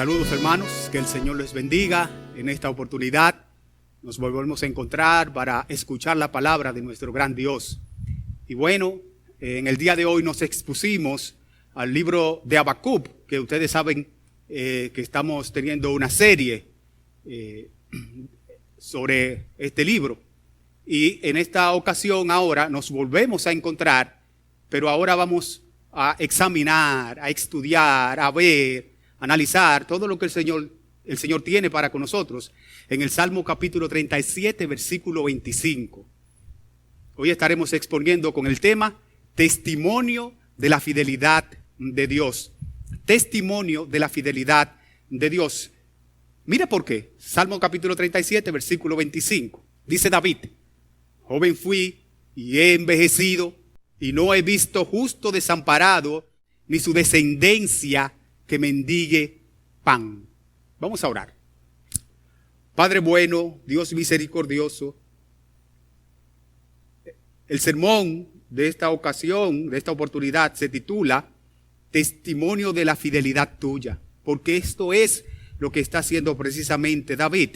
Saludos hermanos, que el Señor les bendiga. En esta oportunidad nos volvemos a encontrar para escuchar la palabra de nuestro gran Dios. Y bueno, en el día de hoy nos expusimos al libro de Habacuc, que ustedes saben que estamos teniendo una serie sobre este libro. Y en esta ocasión ahora nos volvemos a encontrar, pero ahora vamos a examinar, a estudiar, a ver, analizar todo lo que el Señor tiene para con nosotros en el Salmo capítulo 37, versículo 25. Hoy estaremos exponiendo con el tema testimonio de la fidelidad de Dios. Testimonio de la fidelidad de Dios. Mira por qué. Salmo capítulo 37, versículo 25. Dice David: joven fui y he envejecido y no he visto justo desamparado ni su descendencia que mendigue pan. Vamos a orar. Padre bueno, Dios misericordioso, el sermón de esta ocasión, de esta oportunidad, se titula Testimonio de la fidelidad tuya, porque esto es lo que está haciendo precisamente David,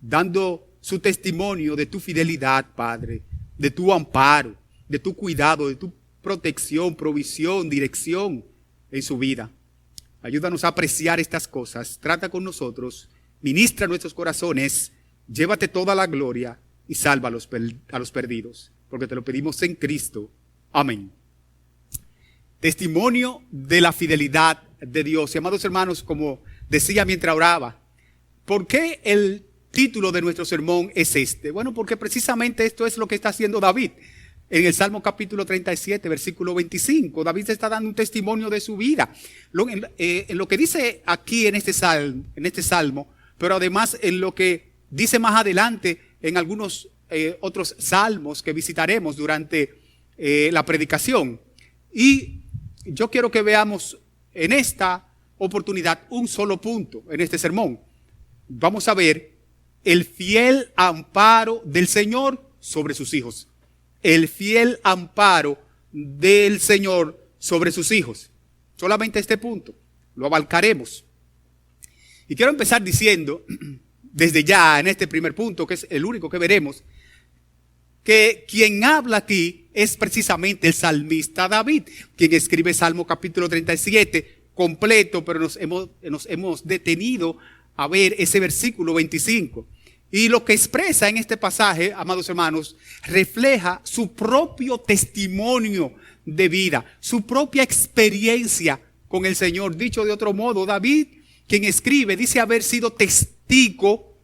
dando su testimonio de tu fidelidad, Padre, de tu amparo, de tu cuidado, de tu protección, provisión, dirección en su vida. Ayúdanos a apreciar estas cosas. Trata con nosotros, ministra nuestros corazones, llévate toda la gloria y salva a los perdidos, porque te lo pedimos en Cristo. Amén. Testimonio de la fidelidad de Dios. Y amados hermanos, como decía mientras oraba, ¿por qué el título de nuestro sermón es este? Bueno, porque precisamente esto es lo que está haciendo David. En el Salmo capítulo 37, versículo 25, David está dando un testimonio de su vida. En lo que dice aquí en este salmo, pero además en lo que dice más adelante en algunos otros salmos que visitaremos durante la predicación. Y yo quiero que veamos en esta oportunidad un solo punto en este sermón. Vamos a ver el fiel amparo del Señor sobre sus hijos. El fiel amparo del Señor sobre sus hijos. Solamente este punto lo abarcaremos. Y quiero empezar diciendo, desde ya en este primer punto, que es el único que veremos, que quien habla aquí es precisamente el salmista David, quien escribe Salmo capítulo 37 completo, pero nos hemos detenido a ver ese versículo 25. Y lo que expresa en este pasaje, amados hermanos, refleja su propio testimonio de vida, su propia experiencia con el Señor. Dicho de otro modo, David, quien escribe, dice haber sido testigo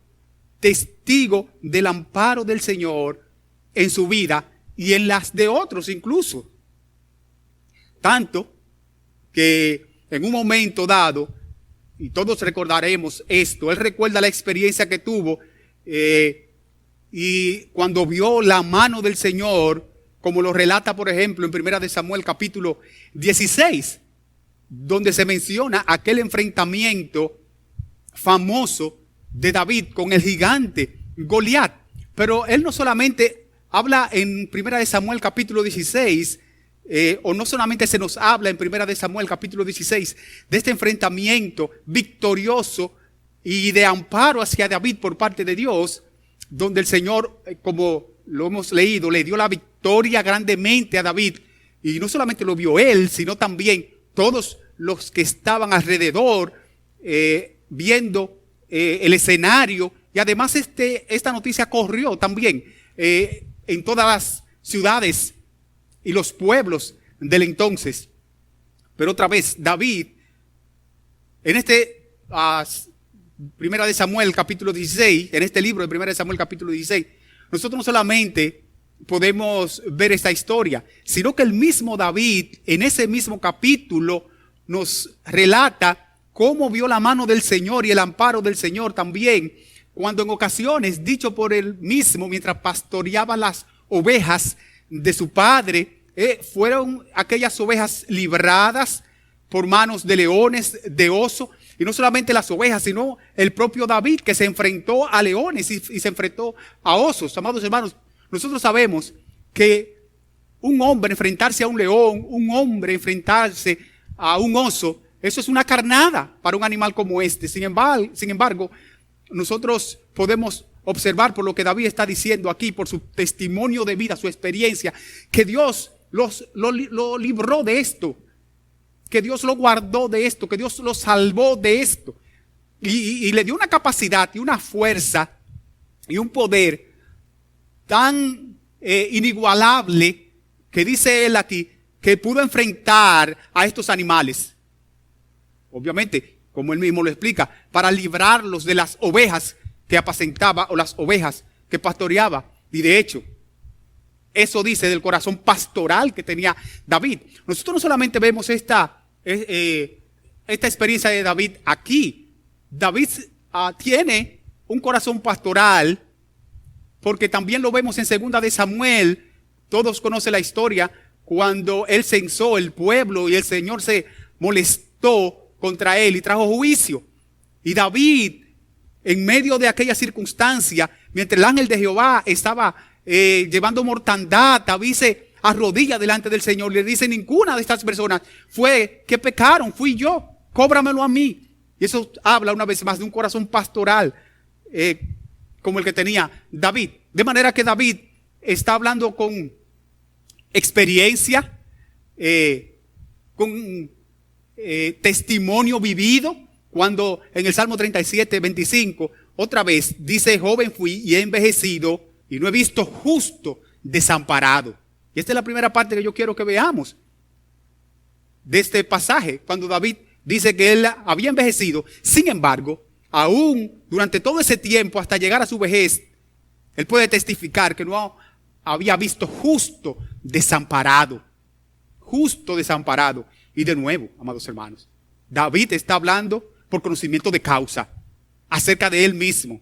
del amparo del Señor en su vida y en las de otros incluso. Tanto que en un momento dado, y todos recordaremos esto, él recuerda la experiencia que tuvo y cuando vio la mano del Señor, como lo relata por ejemplo en 1 de Samuel capítulo 16, donde se menciona aquel enfrentamiento famoso de David con el gigante Goliat. Pero él no solamente habla en 1 de Samuel capítulo 16, o no solamente se nos habla en 1 de Samuel capítulo 16 de este enfrentamiento victorioso y de amparo hacia David por parte de Dios, donde el Señor, como lo hemos leído, le dio la victoria grandemente a David. Y no solamente lo vio él, sino también todos los que estaban alrededor viendo el escenario. Y además esta noticia corrió también en todas las ciudades y los pueblos del entonces. Pero otra vez, David, en Primera de Samuel capítulo 16, en este libro de Primera de Samuel capítulo 16, nosotros no solamente podemos ver esta historia, sino que el mismo David en ese mismo capítulo nos relata cómo vio la mano del Señor y el amparo del Señor también, cuando en ocasiones, dicho por él mismo, mientras pastoreaba las ovejas de su padre, fueron aquellas ovejas libradas por manos de leones, de oso. Y no solamente las ovejas, sino el propio David, que se enfrentó a leones y se enfrentó a osos. Amados hermanos, nosotros sabemos que un hombre enfrentarse a un león, un hombre enfrentarse a un oso, Eso es una carnada para un animal como este. Sin embargo, nosotros podemos observar por lo que David está diciendo aquí, por su testimonio de vida, su experiencia, que Dios lo libró de esto, que Dios lo guardó de esto, que Dios lo salvó de esto. Y le dio una capacidad y una fuerza y un poder tan inigualable, que dice él aquí, que pudo enfrentar a estos animales. Obviamente, como él mismo lo explica, para librarlos de las ovejas que apacentaba o las ovejas que pastoreaba. Y de hecho, eso dice del corazón pastoral que tenía David. Nosotros no solamente vemos esta experiencia de David aquí. David tiene un corazón pastoral, porque también lo vemos en 2 de Samuel. Todos conocen la historia cuando él censó el pueblo y el Señor se molestó contra él y trajo juicio. Y David, en medio de aquella circunstancia, mientras el ángel de Jehová estaba llevando mortandad, David se arrodilla delante del Señor y le dice: ninguna de estas personas fue que pecaron, fui yo, cóbramelo a mí. Y eso habla una vez más de un corazón pastoral como el que tenía David. De manera que David está hablando con experiencia, con testimonio vivido, cuando en el Salmo 37, 25, otra vez dice: joven fui y he envejecido y no he visto justo desamparado. Y esta es la primera parte que yo quiero que veamos de este pasaje, cuando David dice que él había envejecido. Sin embargo, aún durante todo ese tiempo, hasta llegar a su vejez, él puede testificar que no había visto justo desamparado. Justo desamparado. Y de nuevo, amados hermanos, David está hablando por conocimiento de causa acerca de él mismo.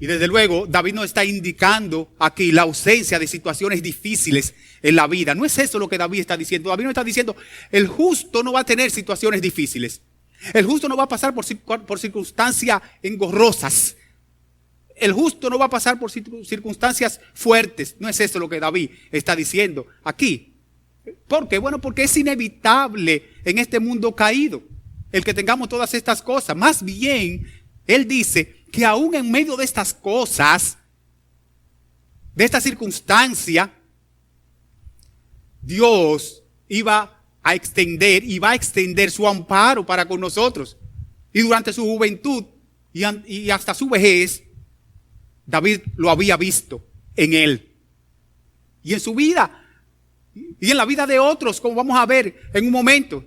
Y desde luego, David no está indicando aquí la ausencia de situaciones difíciles en la vida. No es eso lo que David está diciendo. David no está diciendo: el justo no va a tener situaciones difíciles. El justo no va a pasar por circunstancias engorrosas. El justo no va a pasar por circunstancias fuertes. No es eso lo que David está diciendo aquí. ¿Por qué? Bueno, porque es inevitable en este mundo caído el que tengamos todas estas cosas. Más bien, él dice que aún en medio de estas cosas, de esta circunstancia, Dios iba a extender y va a extender su amparo para con nosotros. Y durante su juventud y hasta su vejez, David lo había visto en él. Y en su vida, y en la vida de otros, como vamos a ver en un momento.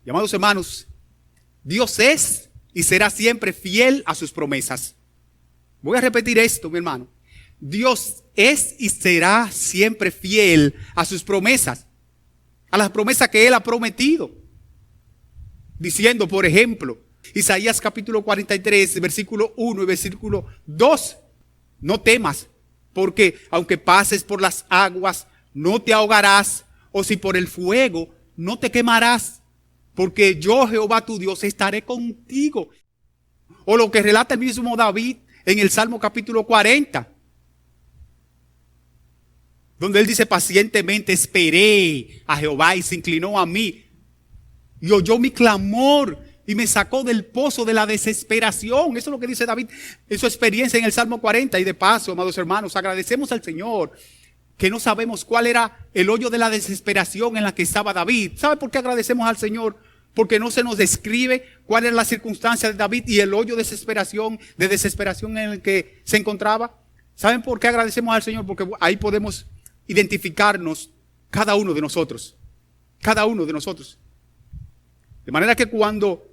Y amados hermanos, Dios es y será siempre fiel a sus promesas. Voy a repetir esto, mi hermano. Dios es y será siempre fiel a sus promesas, a las promesas que Él ha prometido. Diciendo, por ejemplo, Isaías capítulo 43, versículo 1 y versículo 2. No temas, porque aunque pases por las aguas, no te ahogarás, o si por el fuego, no te quemarás, porque yo, Jehová tu Dios, estaré contigo. O lo que relata el mismo David en el Salmo capítulo 40, donde él dice: pacientemente esperé a Jehová y se inclinó a mí y oyó mi clamor y me sacó del pozo de la desesperación. Eso es lo que dice David en su experiencia en el Salmo 40. Y de paso, amados hermanos, agradecemos al Señor que no sabemos cuál era el hoyo de la desesperación en la que estaba David. ¿Sabe por qué agradecemos al Señor? Porque no se nos describe cuál era la circunstancia de David y el hoyo de desesperación en el que se encontraba. ¿Saben por qué agradecemos al Señor? Porque ahí podemos identificarnos cada uno de nosotros. Cada uno de nosotros. De manera que cuando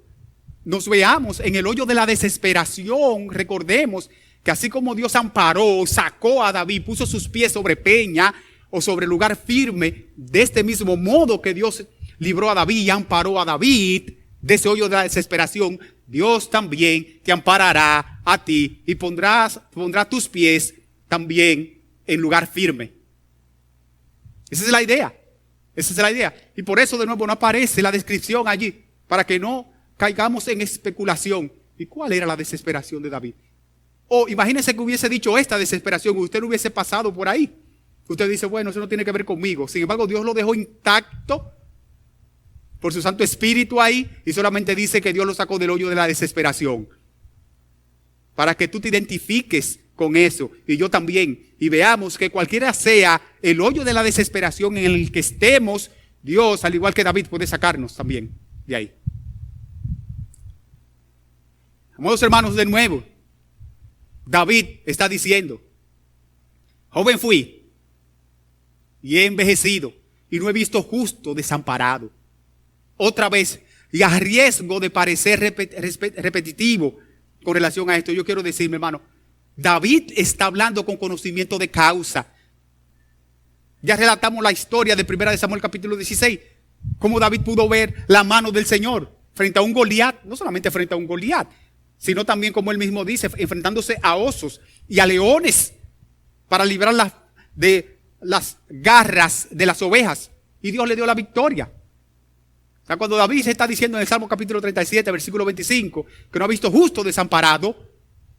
nos veamos en el hoyo de la desesperación, recordemos que así como Dios amparó, sacó a David, puso sus pies sobre peña o sobre lugar firme, de este mismo modo que Dios libró a David y amparó a David de ese hoyo de la desesperación, Dios también te amparará a ti y pondrá tus pies también en lugar firme. Esa es la idea. Esa es la idea. Y por eso de nuevo no aparece la descripción allí, para que no caigamos en especulación. ¿Y cuál era la desesperación de David? O imagínense que hubiese dicho esta desesperación y usted no hubiese pasado por ahí. Usted dice, bueno, eso no tiene que ver conmigo. Sin embargo, Dios lo dejó intacto por su Santo Espíritu ahí y solamente dice que Dios lo sacó del hoyo de la desesperación. Para que tú te identifiques con eso y yo también. Y veamos que cualquiera sea el hoyo de la desesperación en el que estemos, Dios, al igual que David, puede sacarnos también de ahí. Amados hermanos, de nuevo, David está diciendo, joven fui y he envejecido y no he visto justo desamparado. Otra vez, y a riesgo de parecer repetitivo con relación a esto, yo quiero decirme, hermano, David está hablando con conocimiento de causa. Ya relatamos la historia de 1 Samuel capítulo 16, cómo David pudo ver la mano del Señor frente a un Goliat, no solamente frente a un Goliat, sino también, como él mismo dice, enfrentándose a osos y a leones para librarlas de las garras de las ovejas. Y Dios le dio la victoria. O sea, cuando David se está diciendo en el Salmo capítulo 37, versículo 25, que no ha visto justo desamparado,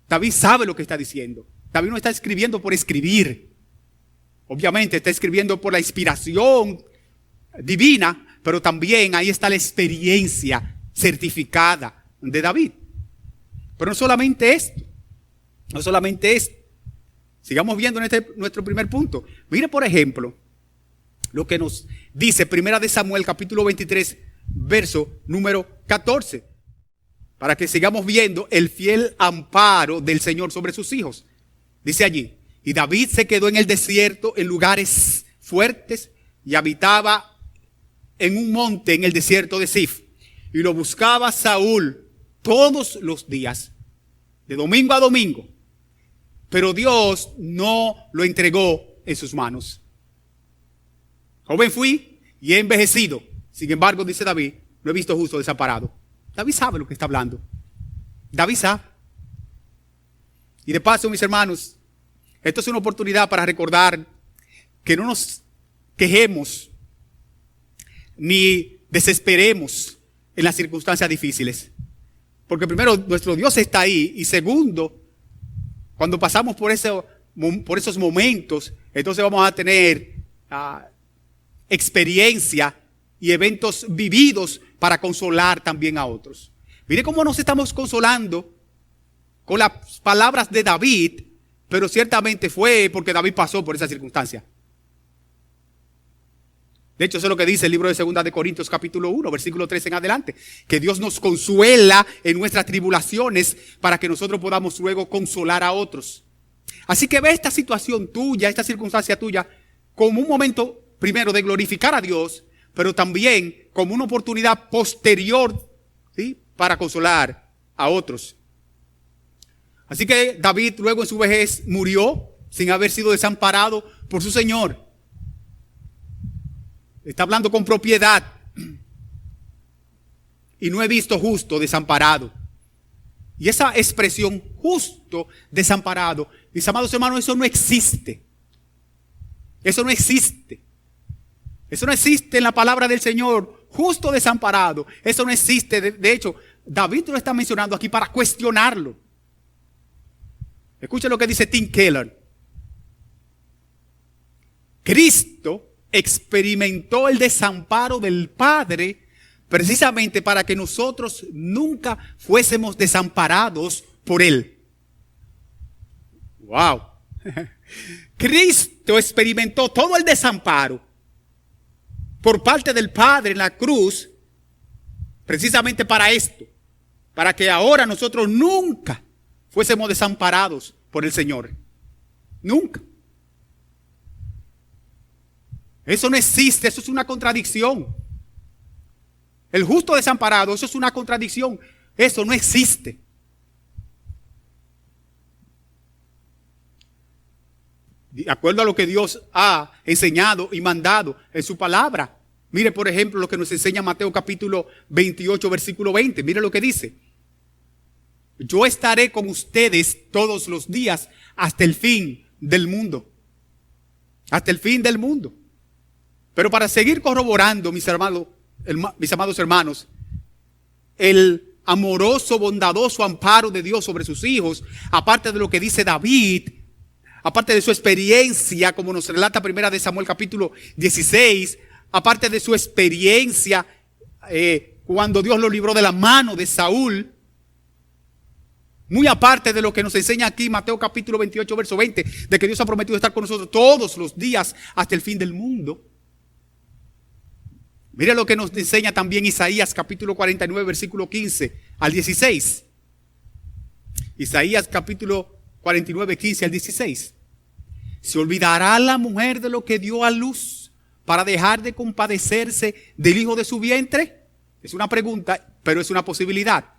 David sabe lo que está diciendo. David no está escribiendo por escribir. Obviamente está escribiendo por la inspiración divina, pero también ahí está la experiencia certificada de David. Pero no solamente esto, no solamente esto. Sigamos viendo en nuestro primer punto. Mire, por ejemplo, lo que nos dice 1 Samuel capítulo 23, verso número 14. Para que sigamos viendo el fiel amparo del Señor sobre sus hijos. Dice allí, y David se quedó en el desierto en lugares fuertes y habitaba en un monte en el desierto de Sif. Y lo buscaba Saúl todos los días, de domingo a domingo. Pero Dios no lo entregó en sus manos. Joven fui y he envejecido. Sin embargo, dice David, no he visto justo desamparado. David sabe lo que está hablando. David sabe. Y de paso, mis hermanos, esto es una oportunidad para recordar que no nos quejemos ni desesperemos en las circunstancias difíciles. Porque primero, nuestro Dios está ahí. Y segundo, cuando pasamos por esos momentos, entonces vamos a tener experiencia y eventos vividos para consolar también a otros. Mire cómo nos estamos consolando con las palabras de David, pero ciertamente fue porque David pasó por esa circunstancia. De hecho, eso es lo que dice el libro de 2 de Corintios capítulo 1, versículo 3 en adelante. Que Dios nos consuela en nuestras tribulaciones para que nosotros podamos luego consolar a otros. Así que ve esta situación tuya, esta circunstancia tuya, como un momento primero de glorificar a Dios, pero también como una oportunidad posterior, ¿sí?, para consolar a otros. Así que David luego en su vejez murió sin haber sido desamparado por su Señor. Está hablando con propiedad. Y no he visto justo desamparado. Y esa expresión justo desamparado, mis amados hermanos, eso no existe. Eso no existe. Eso no existe en la palabra del Señor. Justo desamparado. Eso no existe. De hecho, David lo está mencionando aquí para cuestionarlo. Escuchen lo que dice Tim Keller. Cristo experimentó el desamparo del Padre precisamente para que nosotros nunca fuésemos desamparados por Él. ¡Wow! Cristo experimentó todo el desamparo por parte del Padre en la cruz precisamente para esto, para que ahora nosotros nunca fuésemos desamparados por el Señor. Nunca. Eso no existe, eso es una contradicción. El justo desamparado, eso es una contradicción. Eso no existe. De acuerdo a lo que Dios ha enseñado y mandado en su palabra. Mire, por ejemplo, lo que nos enseña Mateo capítulo 28, versículo 20. Mire lo que dice. Yo estaré con ustedes todos los días hasta el fin del mundo. Hasta el fin del mundo. Pero para seguir corroborando, mis amados hermanos, el amoroso, bondadoso amparo de Dios sobre sus hijos, aparte de lo que dice David, aparte de su experiencia, como nos relata Primera de Samuel capítulo 16, aparte de su experiencia cuando Dios lo libró de la mano de Saúl, muy aparte de lo que nos enseña aquí Mateo capítulo 28, verso 20, de que Dios ha prometido estar con nosotros todos los días hasta el fin del mundo. Mira lo que nos enseña también Isaías capítulo 49, versículo 15 al 16. Isaías capítulo 49, 15 al 16. ¿Se olvidará la mujer de lo que dio a luz para dejar de compadecerse del hijo de su vientre? Es una pregunta, pero es una posibilidad.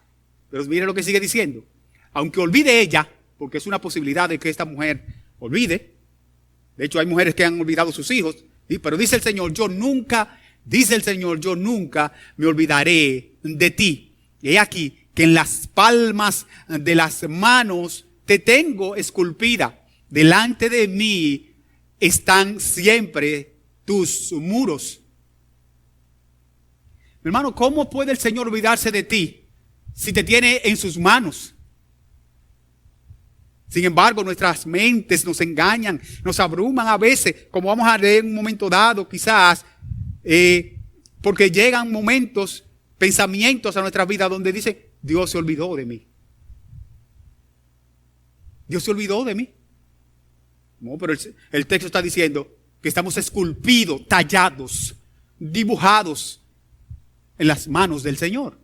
Pero mire lo que sigue diciendo. Aunque olvide ella, porque es una posibilidad de que esta mujer olvide. De hecho, hay mujeres que han olvidado sus hijos. Pero dice el Señor, yo nunca me olvidaré de ti. Y he aquí que en las palmas de las manos te tengo esculpida. Delante de mí están siempre tus muros. Mi hermano, ¿cómo puede el Señor olvidarse de ti si te tiene en sus manos? Sin embargo, nuestras mentes nos engañan, nos abruman a veces, como vamos a leer en un momento dado, quizás, porque llegan momentos, pensamientos a nuestra vida donde dicen, Dios se olvidó de mí. Dios se olvidó de mí. No, pero el texto está diciendo que estamos esculpidos, tallados, dibujados en las manos del Señor.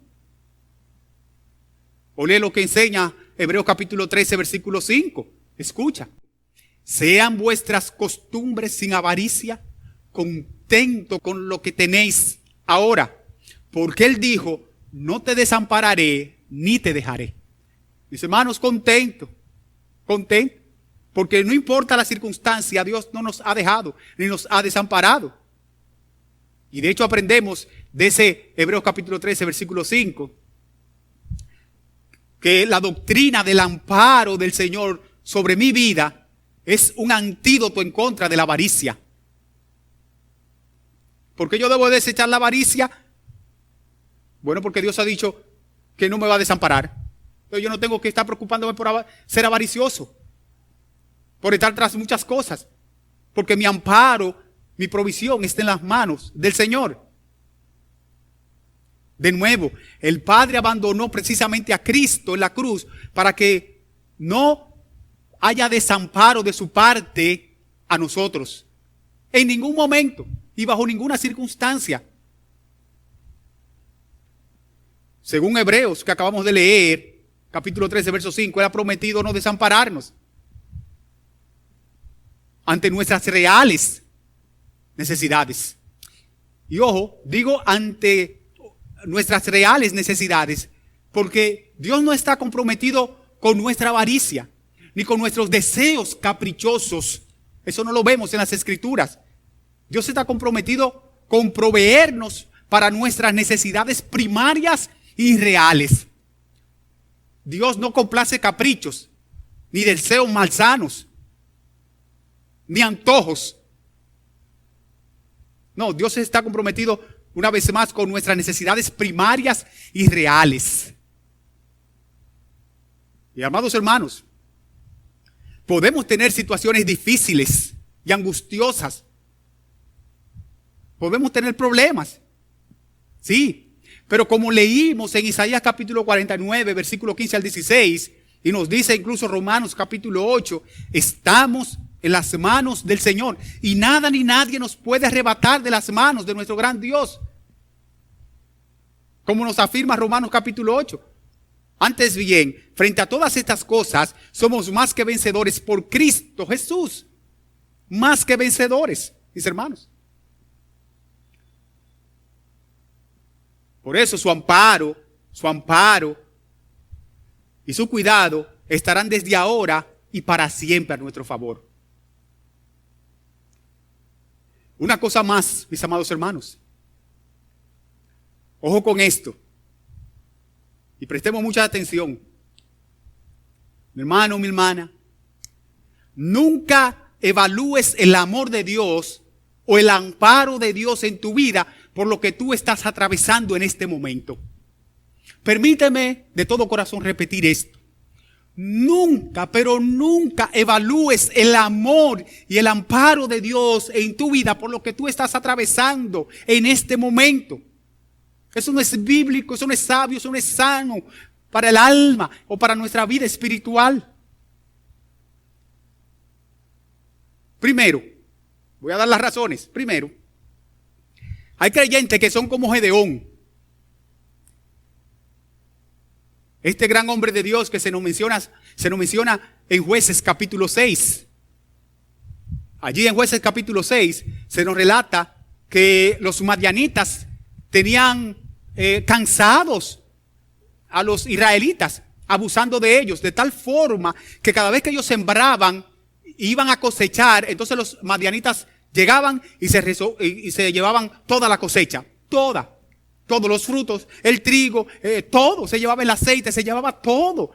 O lee lo que enseña Hebreos capítulo 13, versículo 5. Escucha. Sean vuestras costumbres sin avaricia, contento con lo que tenéis ahora. Porque Él dijo, no te desampararé ni te dejaré. Mis hermanos, contento. Porque no importa la circunstancia, Dios no nos ha dejado ni nos ha desamparado. Y de hecho aprendemos de ese Hebreos capítulo 13, versículo 5, que la doctrina del amparo del Señor sobre mi vida es un antídoto en contra de la avaricia. ¿Por qué yo debo desechar la avaricia? Bueno, porque Dios ha dicho que no me va a desamparar. Entonces yo no tengo que estar preocupándome por ser avaricioso, por estar tras muchas cosas, porque mi amparo, mi provisión está en las manos del Señor. De nuevo, el Padre abandonó precisamente a Cristo en la cruz para que no haya desamparo de su parte a nosotros. En ningún momento y bajo ninguna circunstancia. Según Hebreos, que acabamos de leer, capítulo 13, verso 5, Él ha prometido no desampararnos ante nuestras reales necesidades. Y ojo, digo ante nuestras reales necesidades, porque Dios no está comprometido con nuestra avaricia, ni con nuestros deseos caprichosos. Eso no lo vemos en las Escrituras. Dios está comprometido con proveernos para nuestras necesidades primarias y reales. Dios no complace caprichos, ni deseos malsanos, ni antojos. No, Dios está comprometido una vez más con nuestras necesidades primarias y reales. Y amados hermanos, podemos tener situaciones difíciles y angustiosas. Podemos tener problemas. Sí, pero como leímos en Isaías capítulo 49, versículo 15 al 16, y nos dice incluso Romanos capítulo 8, estamos en las manos del Señor. Y nada ni nadie nos puede arrebatar de las manos de nuestro gran Dios. Como nos afirma Romanos capítulo 8. Antes bien, frente a todas estas cosas, somos más que vencedores por Cristo Jesús. Más que vencedores, mis hermanos. Por eso su amparo y su cuidado estarán desde ahora y para siempre a nuestro favor. Una cosa más, mis amados hermanos. Ojo con esto. Y prestemos mucha atención. Mi hermano, mi hermana. Nunca evalúes el amor de Dios o el amparo de Dios en tu vida por lo que tú estás atravesando en este momento. Permíteme de todo corazón repetir esto. nunca, pero nunca evalúes el amor y el amparo de Dios en tu vida por lo que tú estás atravesando en este momento. Eso no es bíblico, eso no es sabio, eso no es sano para el alma o para nuestra vida espiritual. Primero, voy a dar las razones. Primero, hay creyentes que son como Gedeón. Este gran hombre de Dios que se nos menciona en Jueces capítulo 6. Allí en Jueces capítulo 6 se nos relata que los madianitas tenían cansados a los israelitas, abusando de ellos, de tal forma que cada vez que ellos sembraban, iban a cosechar, entonces los madianitas llegaban y se llevaban toda la cosecha, todos los frutos, el trigo, todo, se llevaba el aceite, se llevaba todo.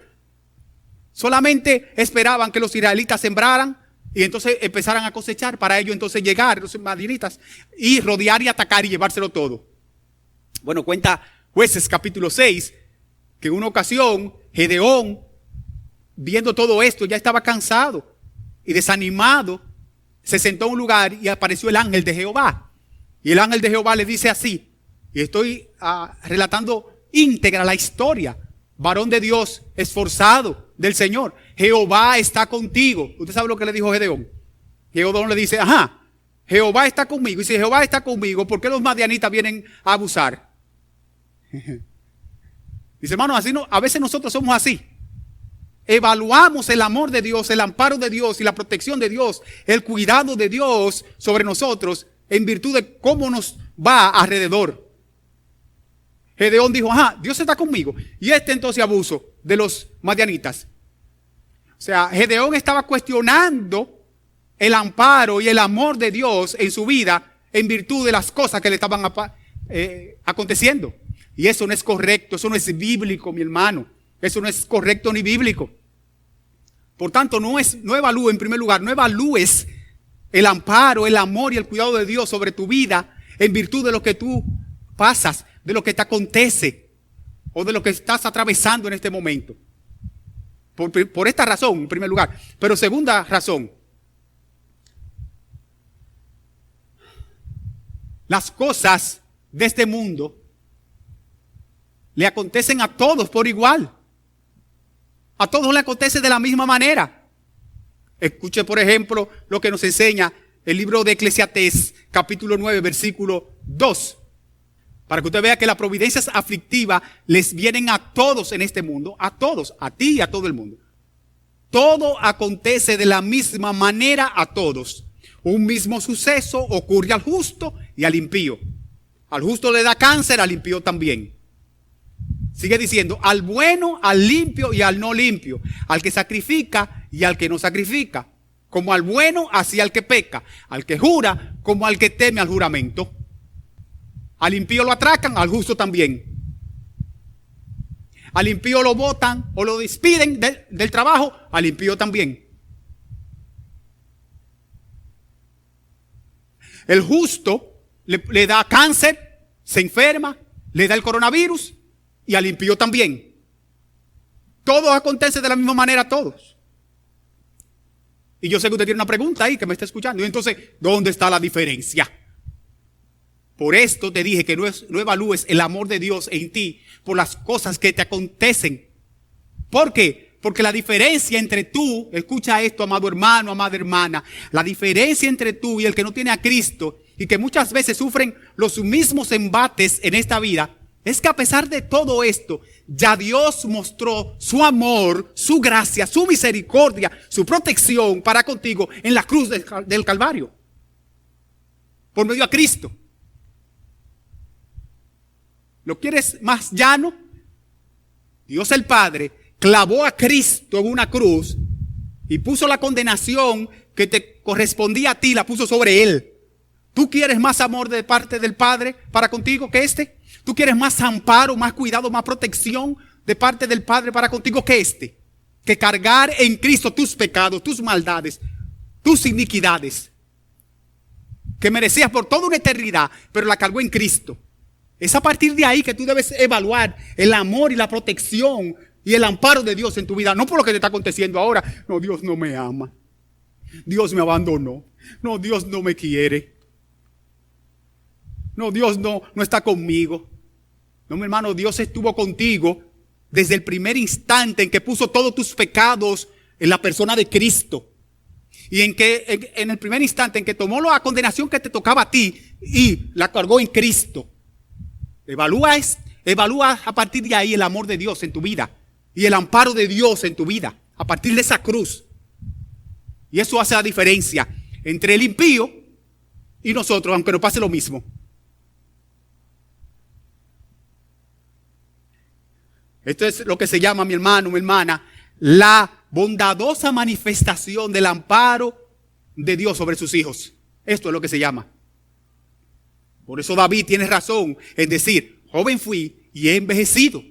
Solamente esperaban que los israelitas sembraran y entonces empezaran a cosechar, para ello entonces llegar los madianitas y rodear y atacar y llevárselo todo. Bueno, cuenta Jueces capítulo 6, que en una ocasión Gedeón, viendo todo esto, ya estaba cansado y desanimado, se sentó a un lugar y apareció el ángel de Jehová. Y el ángel de Jehová le dice así, y estoy relatando íntegra la historia: varón de Dios, esforzado del Señor, Jehová está contigo. ¿Usted sabe lo que le dijo Gedeón? Gedeón le dice, Jehová está conmigo. Y si Jehová está conmigo, ¿por qué los madianitas vienen a abusar? Dice, hermano, así no, a veces nosotros somos así. Evaluamos el amor de Dios, el amparo de Dios y la protección de Dios, el cuidado de Dios sobre nosotros en virtud de cómo nos va alrededor. Gedeón dijo, Dios está conmigo. Y entonces abuso de los madianitas. O sea, Gedeón estaba cuestionando el amparo y el amor de Dios en su vida en virtud de las cosas que le estaban aconteciendo. Y eso no es correcto, eso no es bíblico, mi hermano. Eso no es correcto ni bíblico. Por tanto, no evalúes, en primer lugar, no evalúes el amparo, el amor y el cuidado de Dios sobre tu vida en virtud de lo que tú pasas, de lo que te acontece o de lo que estás atravesando en este momento. Por esta razón, en primer lugar. Pero segunda razón, las cosas de este mundo le acontecen a todos por igual. A todos le acontece de la misma manera. Escuche, por ejemplo, lo que nos enseña el libro de Eclesiastés, capítulo 9, versículo 2. Para que usted vea que las providencias aflictivas les vienen a todos en este mundo, a todos, a ti y a todo el mundo. Todo acontece de la misma manera a todos. Un mismo suceso ocurre al justo y al impío. Al justo le da cáncer, al impío también. Sigue diciendo, al bueno, al limpio y al no limpio, al que sacrifica y al que no sacrifica, como al bueno, así al que peca, al que jura, como al que teme al juramento. Al impío lo atracan, al justo también. Al impío lo botan o lo despiden del trabajo, al impío también. El justo le da cáncer, se enferma, le da el coronavirus, y al impío también. Todo acontece de la misma manera a todos. Y yo sé que usted tiene una pregunta ahí que me está escuchando. Y entonces, ¿dónde está la diferencia? Por esto te dije que no evalúes el amor de Dios en ti por las cosas que te acontecen. ¿Por qué? Porque la diferencia entre tú, escucha esto, amado hermano, amada hermana, la diferencia entre tú y el que no tiene a Cristo y que muchas veces sufren los mismos embates en esta vida, es que a pesar de todo esto, ya Dios mostró su amor, su gracia, su misericordia, su protección para contigo en la cruz del Calvario. Por medio a Cristo. ¿Lo quieres más llano? Dios el Padre clavó a Cristo en una cruz y puso la condenación que te correspondía a ti, la puso sobre Él. ¿Tú quieres más amor de parte del Padre para contigo que este? ¿Tú quieres más amparo, más cuidado, más protección de parte del Padre para contigo que este? Que cargar en Cristo tus pecados, tus maldades, tus iniquidades, que merecías por toda una eternidad, pero la cargó en Cristo. Es a partir de ahí que tú debes evaluar el amor y la protección y el amparo de Dios en tu vida, no por lo que te está aconteciendo ahora. No, Dios no me ama. Dios me abandonó. No, Dios no me quiere. No, Dios no está conmigo. No, mi hermano, Dios estuvo contigo desde el primer instante en que puso todos tus pecados en la persona de Cristo. Y en el primer instante en que tomó la condenación que te tocaba a ti y la cargó en Cristo. Evalúa a partir de ahí el amor de Dios en tu vida y el amparo de Dios en tu vida a partir de esa cruz. Y eso hace la diferencia entre el impío y nosotros, aunque nos pase lo mismo. Esto es lo que se llama, mi hermano, mi hermana, la bondadosa manifestación del amparo de Dios sobre sus hijos. Esto es lo que se llama. Por eso David tiene razón en decir: joven fui y he envejecido,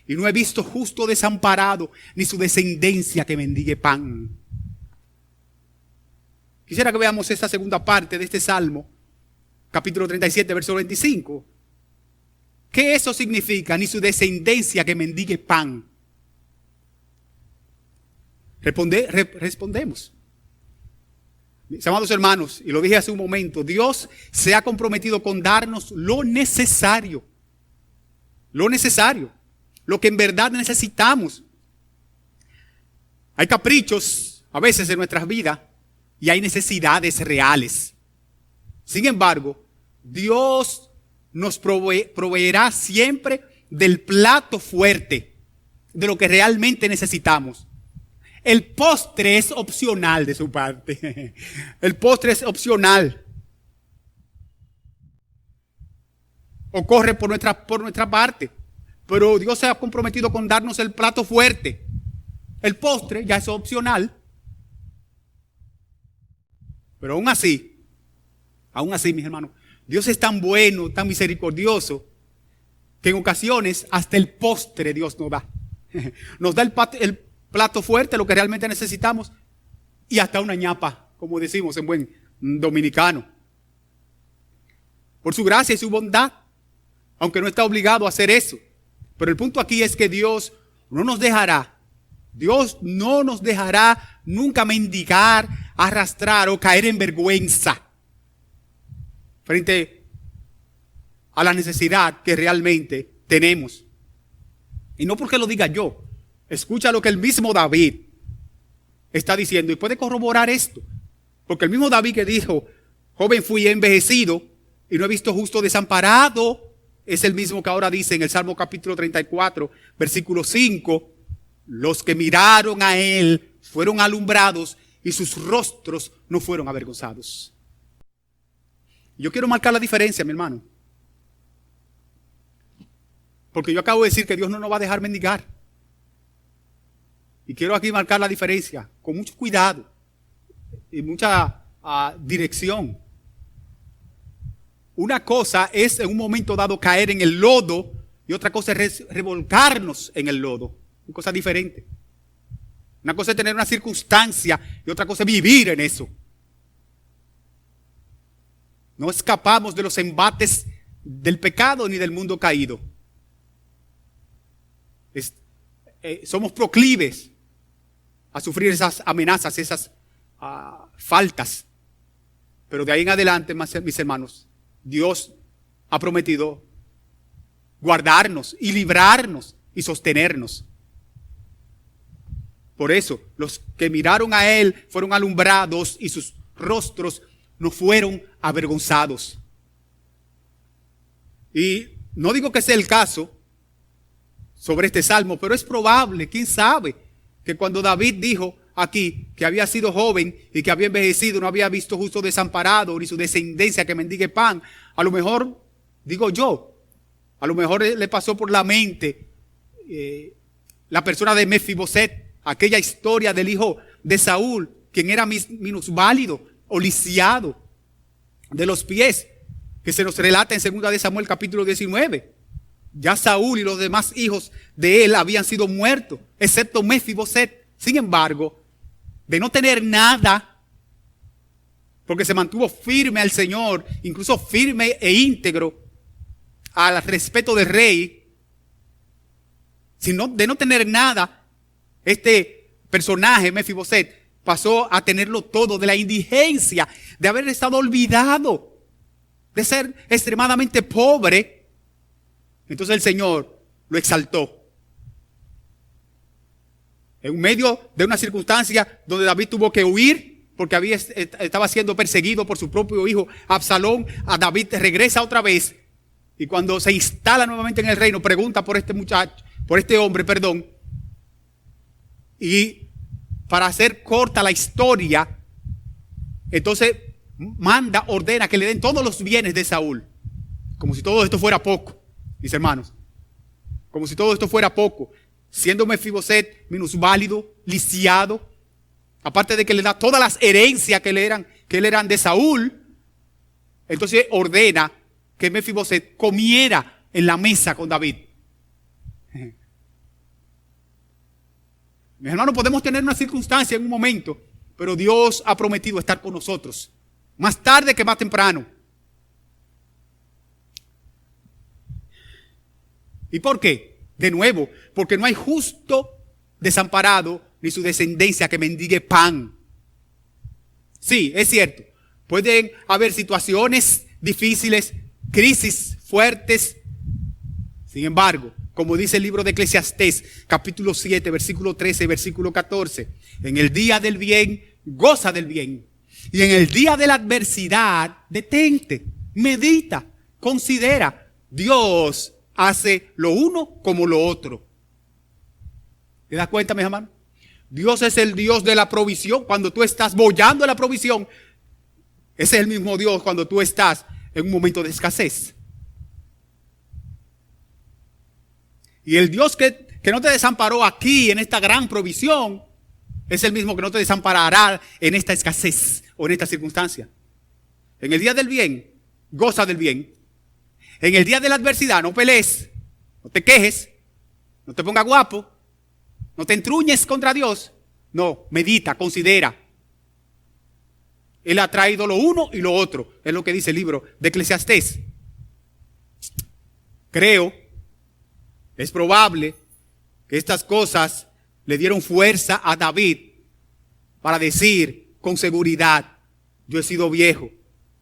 y no he visto justo desamparado, ni su descendencia que mendigue pan. Quisiera que veamos esta segunda parte de este Salmo, capítulo 37, verso 25. ¿Qué eso significa? Ni su descendencia que mendigue pan. Respondemos. Mis amados hermanos, y lo dije hace un momento, Dios se ha comprometido con darnos lo necesario. Lo necesario. Lo que en verdad necesitamos. Hay caprichos a veces en nuestras vidas y hay necesidades reales. Sin embargo, Dios nos proveerá siempre del plato fuerte, de lo que realmente necesitamos. El postre es opcional de su parte. El postre es opcional. Ocurre por nuestra parte. Pero Dios se ha comprometido con darnos el plato fuerte. El postre ya es opcional. Pero aún así, mis hermanos, Dios es tan bueno, tan misericordioso, que en ocasiones hasta el postre Dios nos da. Nos da el plato fuerte, lo que realmente necesitamos, y hasta una ñapa, como decimos en buen dominicano. Por su gracia y su bondad, aunque no está obligado a hacer eso. Pero el punto aquí es que Dios no nos dejará nunca mendigar, arrastrar o caer en vergüenza frente a la necesidad que realmente tenemos. Y no porque lo diga yo. Escucha lo que el mismo David está diciendo y puede corroborar esto. Porque el mismo David que dijo: joven fui y he envejecido y no he visto justo desamparado, es el mismo que ahora dice en el Salmo capítulo 34, versículo 5: los que miraron a él fueron alumbrados y sus rostros no fueron avergonzados. Yo quiero marcar la diferencia, mi hermano. Porque yo acabo de decir que Dios no nos va a dejar mendigar. Y quiero aquí marcar la diferencia con mucho cuidado y mucha dirección. Una cosa es en un momento dado caer en el lodo y otra cosa es revolcarnos en el lodo. Una cosa diferente. Una cosa es tener una circunstancia y otra cosa es vivir en eso. No escapamos de los embates del pecado ni del mundo caído. Somos proclives a sufrir esas amenazas, esas faltas. Pero de ahí en adelante, mis hermanos, Dios ha prometido guardarnos y librarnos y sostenernos. Por eso, los que miraron a él fueron alumbrados y sus rostros no fueron avergonzados. Y no digo que sea el caso sobre este salmo, pero es probable, quién sabe, que cuando David dijo aquí que había sido joven y que había envejecido, no había visto justo desamparado ni su descendencia que mendigue pan, a lo mejor, digo yo, a lo mejor le pasó por la mente la persona de Mefiboset, aquella historia del hijo de Saúl, quien era minusválido o lisiado de los pies, que se nos relata en 2 de Samuel capítulo 19. Ya Saúl y los demás hijos de él habían sido muertos, excepto Mefiboset. Sin embargo, de no tener nada, porque se mantuvo firme al Señor, incluso firme e íntegro al respeto del rey, De no tener nada, este personaje, Mefiboset, pasó a tenerlo todo, de la indigencia, de haber estado olvidado, de ser extremadamente pobre. Entonces el Señor lo exaltó. En medio de una circunstancia donde David tuvo que huir porque estaba siendo perseguido por su propio hijo Absalón, a David regresa otra vez y cuando se instala nuevamente en el reino pregunta por este hombre, y para hacer corta la historia, entonces ordena que le den todos los bienes de Saúl, como si todo esto fuera poco, mis hermanos, como si todo esto fuera poco. Siendo Mefiboset minusválido, lisiado, aparte de que le da todas las herencias que le eran de Saúl, entonces ordena que Mefiboset comiera en la mesa con David. Mis hermanos, podemos tener una circunstancia en un momento, pero Dios ha prometido estar con nosotros, más tarde que más temprano. ¿Y por qué? De nuevo, porque no hay justo desamparado ni su descendencia que mendigue pan. Sí, es cierto. Pueden haber situaciones difíciles, crisis fuertes. Sin embargo, como dice el libro de Eclesiastés, capítulo 7, versículo 13, versículo 14. En el día del bien, goza del bien. Y en el día de la adversidad, detente, medita, considera. Dios hace lo uno como lo otro. ¿Te das cuenta, mis hermanos? Dios es el Dios de la provisión. Cuando tú estás boyando la provisión, ese es el mismo Dios cuando tú estás en un momento de escasez. Y el Dios que no te desamparó aquí en esta gran provisión, es el mismo que no te desamparará en esta escasez o en esta circunstancia. En el día del bien, goza del bien. En el día de la adversidad, no pelees, no te quejes, no te pongas guapo, no te entruñes contra Dios. No, medita, considera. Él ha traído lo uno y lo otro. Es lo que dice el libro de Eclesiastés. Creo, es probable que estas cosas le dieron fuerza a David para decir con seguridad: yo he sido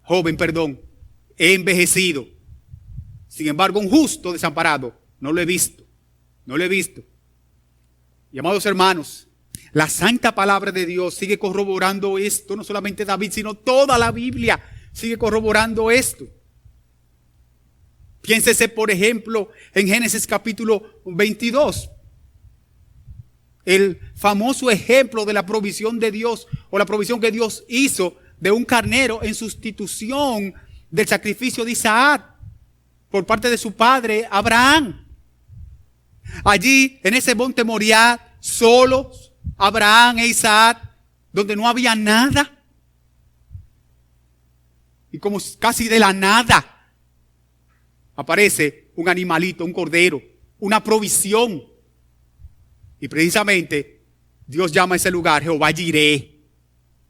joven, he envejecido. Sin embargo, un justo desamparado no lo he visto. Y amados hermanos, la santa palabra de Dios sigue corroborando esto. No solamente David, sino toda la Biblia sigue corroborando esto. Piénsese, por ejemplo, en Génesis capítulo 22. El famoso ejemplo de la provisión de Dios, o la provisión que Dios hizo de un carnero en sustitución del sacrificio de Isaac por parte de su padre Abraham. Allí, en ese monte Moriah, solos, Abraham e Isaac, donde no había nada. Y como casi de la nada, aparece un animalito, un cordero, una provisión. Y precisamente, Dios llama a ese lugar Jehová Jireh,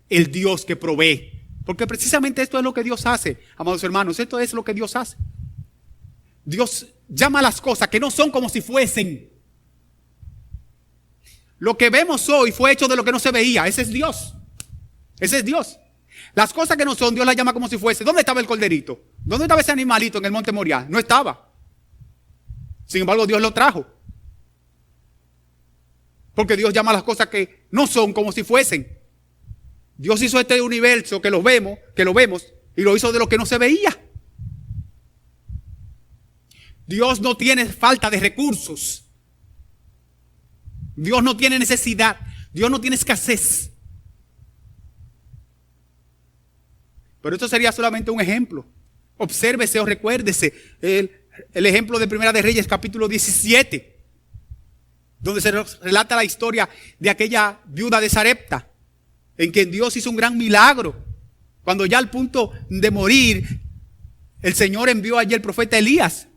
el Dios que provee. Porque precisamente esto es lo que Dios hace, amados hermanos, esto es lo que Dios hace. Dios llama a las cosas que no son como si fuesen. Lo que vemos hoy fue hecho de lo que no se veía. Ese es Dios. Ese es Dios. Las cosas que no son, Dios las llama como si fuese. ¿Dónde estaba el corderito? ¿Dónde estaba ese animalito en el monte Moriah? No estaba. Sin embargo, Dios lo trajo. Porque Dios llama a las cosas que no son como si fuesen. Dios hizo este universo que lo vemos, y lo hizo de lo que no se veía. Dios no tiene falta de recursos. Dios no tiene necesidad. Dios no tiene escasez. Pero esto sería solamente un ejemplo. Obsérvese o recuérdese el ejemplo de Primera de Reyes, capítulo 17, donde se relata la historia de aquella viuda de Sarepta, en quien Dios hizo un gran milagro. Cuando ya al punto de morir, el Señor envió allí el profeta Elías.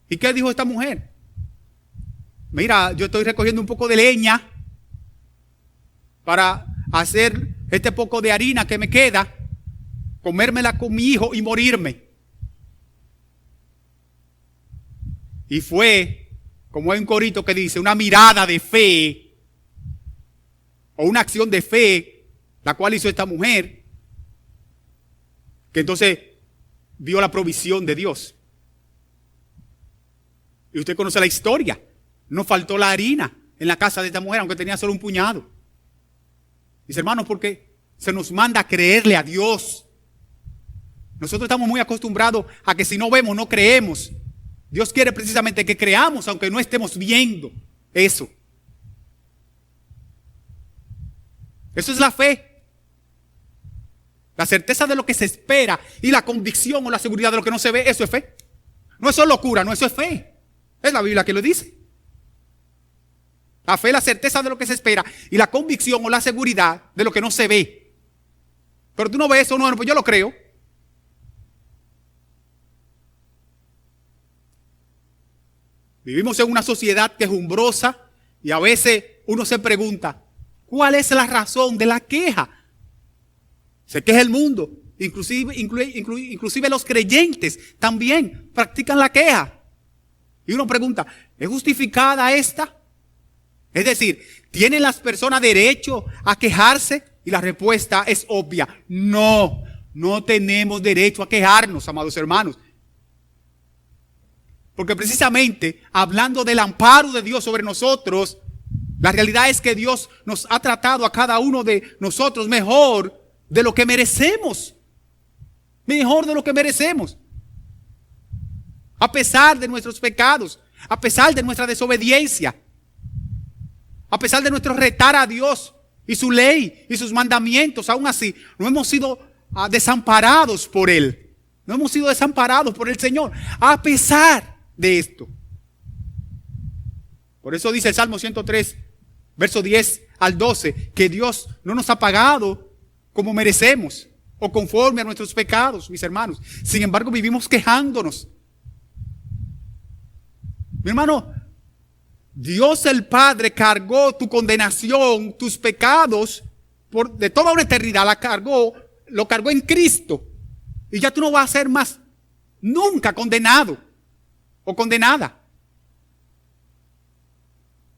¿Y qué dijo esta mujer? Mira, yo estoy recogiendo un poco de leña para hacer este poco de harina que me queda, comérmela con mi hijo y morirme. Y fue como hay un corito que dice, una mirada de fe o una acción de fe, la cual hizo esta mujer, que entonces vio la provisión de Dios. Y usted conoce la historia. No faltó la harina en la casa de esta mujer, aunque tenía solo un puñado. Mis hermanos, porque se nos manda a creerle a Dios. Nosotros estamos muy acostumbrados a que si no vemos, no creemos. Dios quiere precisamente que creamos, aunque no estemos viendo eso. Eso es la fe. La certeza de lo que se espera y la convicción o la seguridad de lo que no se ve, eso es fe. No es solo locura, no, eso es fe. Es la Biblia que lo dice. La fe es la certeza de lo que se espera y la convicción o la seguridad de lo que no se ve. Pero tú no ves eso, no, pues yo lo creo. Vivimos en una sociedad quejumbrosa y a veces uno se pregunta, ¿cuál es la razón de la queja? Se queja el mundo, inclusive los creyentes también practican la queja. Y uno pregunta, ¿es justificada esta? Es decir, ¿tienen las personas derecho a quejarse? Y la respuesta es obvia, no, no tenemos derecho a quejarnos, amados hermanos. Porque precisamente hablando del amparo de Dios sobre nosotros, la realidad es que Dios nos ha tratado a cada uno de nosotros mejor de lo que merecemos. Mejor de lo que merecemos. A pesar de nuestros pecados, a pesar de nuestra desobediencia, a pesar de nuestro retar a Dios y su ley y sus mandamientos, aún así no hemos sido desamparados por Él. No hemos sido desamparados por el Señor, a pesar de esto. Por eso dice el Salmo 103, verso 10 al 12, que Dios no nos ha pagado como merecemos o conforme a nuestros pecados, mis hermanos. Sin embargo, vivimos quejándonos. Mi hermano, Dios el Padre cargó tu condenación, tus pecados, de toda una eternidad, lo cargó en Cristo. Y ya tú no vas a ser más nunca condenado o condenada.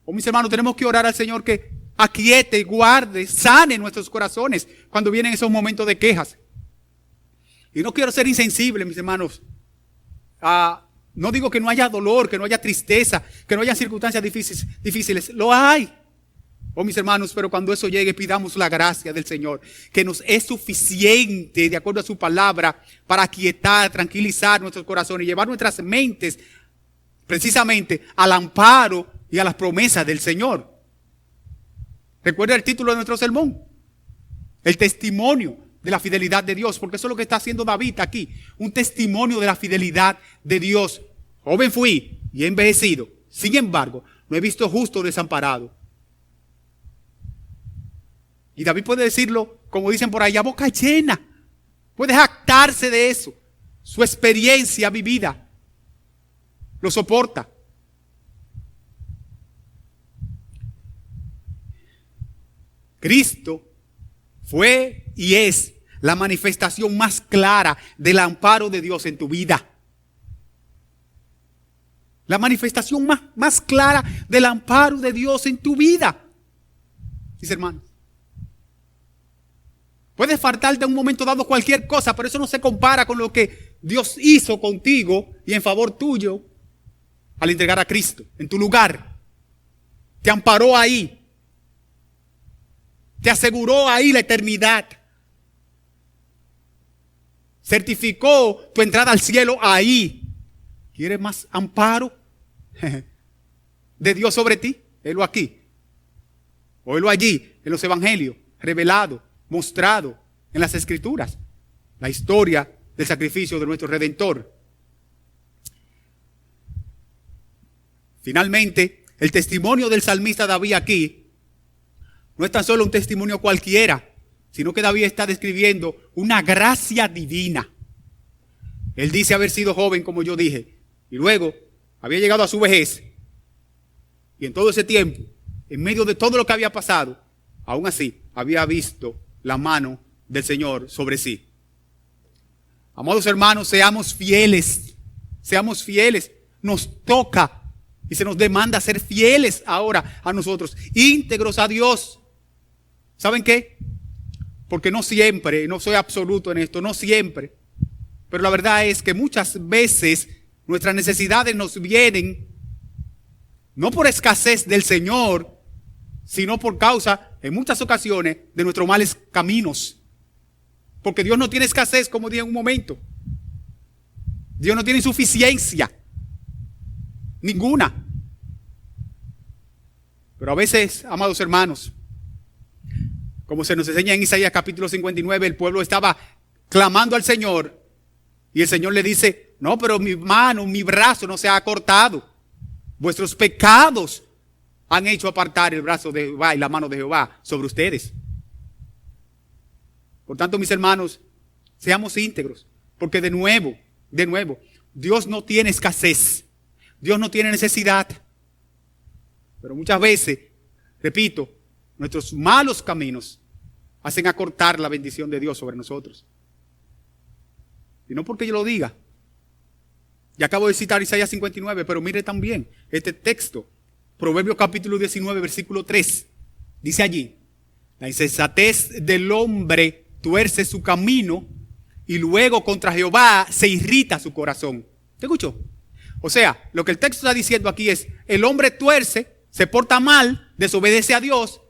Mis hermanos, tenemos que orar al Señor que aquiete, guarde, sane nuestros corazones cuando vienen esos momentos de quejas. Y no quiero ser insensible, mis hermanos. No digo que no haya dolor, que no haya tristeza, que no haya circunstancias difíciles. Lo hay. Mis hermanos, pero cuando eso llegue, pidamos la gracia del Señor, que nos es suficiente, de acuerdo a su palabra, para aquietar, tranquilizar nuestros corazones y llevar nuestras mentes precisamente al amparo y a las promesas del Señor. Recuerda el título de nuestro sermón, el testimonio de la fidelidad de Dios, porque eso es lo que está haciendo David aquí, un testimonio de la fidelidad de Dios. Joven fui y he envejecido, sin embargo, no he visto justo desamparado. Y David puede decirlo, como dicen por ahí, a boca llena. Puede jactarse de eso. Su experiencia vivida lo soporta. Cristo fue y es la manifestación más clara del amparo de Dios en tu vida. La manifestación más clara del amparo de Dios en tu vida. Mis hermanos. Puede faltarte en un momento dado cualquier cosa, pero eso no se compara con lo que Dios hizo contigo y en favor tuyo al entregar a Cristo en tu lugar. Te amparó ahí. Te aseguró ahí la eternidad. Certificó tu entrada al cielo ahí. ¿Quieres más amparo de Dios sobre ti? Helo aquí. O helo allí, en los evangelios, revelado, mostrado en las Escrituras. La historia del sacrificio de nuestro Redentor. Finalmente, el testimonio del salmista David aquí no es tan solo un testimonio cualquiera, sino que David está describiendo una gracia divina. Él dice haber sido joven, como yo dije, y luego había llegado a su vejez. Y en todo ese tiempo, en medio de todo lo que había pasado, aún así había visto la mano del Señor sobre sí. Amados hermanos, seamos fieles. Seamos fieles. Nos toca Y se nos demanda ser fieles ahora a nosotros, íntegros a Dios. ¿Saben qué? Porque no siempre, no soy absoluto en esto, no siempre. Pero la verdad es que muchas veces nuestras necesidades nos vienen no por escasez del Señor, sino por causa, en muchas ocasiones, de nuestros males caminos. Porque Dios no tiene escasez, como dije en un momento. Dios no tiene insuficiencia. Ninguna. Pero a veces, amados hermanos, como se nos enseña en Isaías capítulo 59, el pueblo estaba clamando al Señor y el Señor le dice, no, pero mi mano, mi brazo no se ha cortado. Vuestros pecados han hecho apartar el brazo de Jehová y la mano de Jehová sobre ustedes. Por tanto, mis hermanos, seamos íntegros, porque de nuevo, Dios no tiene escasez, Dios no tiene necesidad. Pero muchas veces, repito, nuestros malos caminos hacen acortar la bendición de Dios sobre nosotros. Y no porque yo lo diga. Ya acabo de citar Isaías 59, pero mire también este texto. Proverbios capítulo 19, versículo 3. Dice allí, la insensatez del hombre tuerce su camino y luego contra Jehová se irrita su corazón. ¿Te escuchó? O sea, lo que el texto está diciendo aquí es, el hombre tuerce, se porta mal, desobedece a Dios,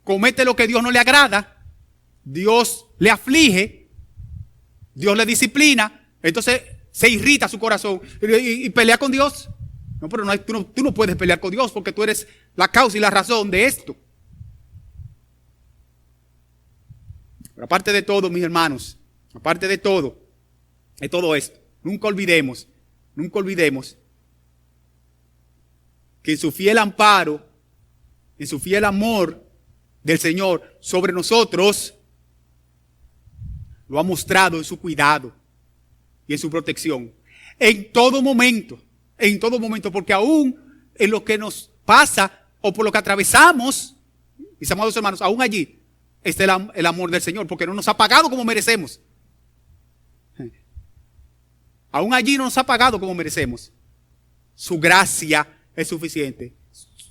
comete lo que a Dios no le agrada, Dios le aflige, Dios le disciplina, entonces se irrita su corazón y pelea con Dios. No, pero tú no puedes pelear con Dios porque tú eres la causa y la razón de esto. Pero aparte de todo, mis hermanos, aparte de todo esto, nunca olvidemos que en su fiel amparo, en su fiel amor del Señor sobre nosotros, lo ha mostrado en su cuidado y en su protección. En todo momento, porque aún en lo que nos pasa o por lo que atravesamos, mis amados hermanos, aún allí está el amor del Señor, porque no nos ha pagado como merecemos. Aún allí no nos ha pagado como merecemos. Su gracia es suficiente.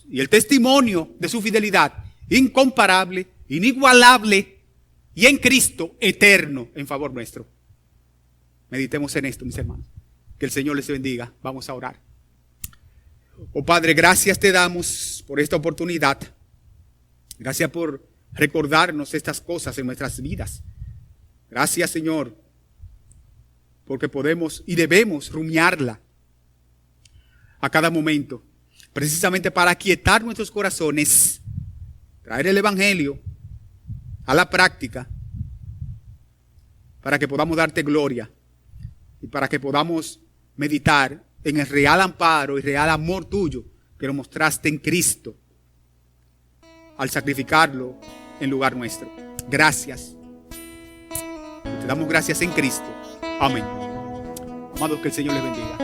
Y el testimonio de su fidelidad, incomparable, inigualable, y en Cristo, eterno en favor nuestro. Meditemos en esto, mis hermanos. Que el Señor les bendiga. Vamos a orar. Oh Padre, gracias te damos por esta oportunidad. Gracias por recordarnos estas cosas en nuestras vidas. Gracias, Señor, porque podemos y debemos rumiarla a cada momento, precisamente para aquietar nuestros corazones, traer el Evangelio a la práctica, para que podamos darte gloria y para que podamos meditar en el real amparo y real amor tuyo que nos mostraste en Cristo al sacrificarlo en lugar nuestro. Gracias. Te damos gracias en Cristo. Amén. Amados, que el Señor les bendiga.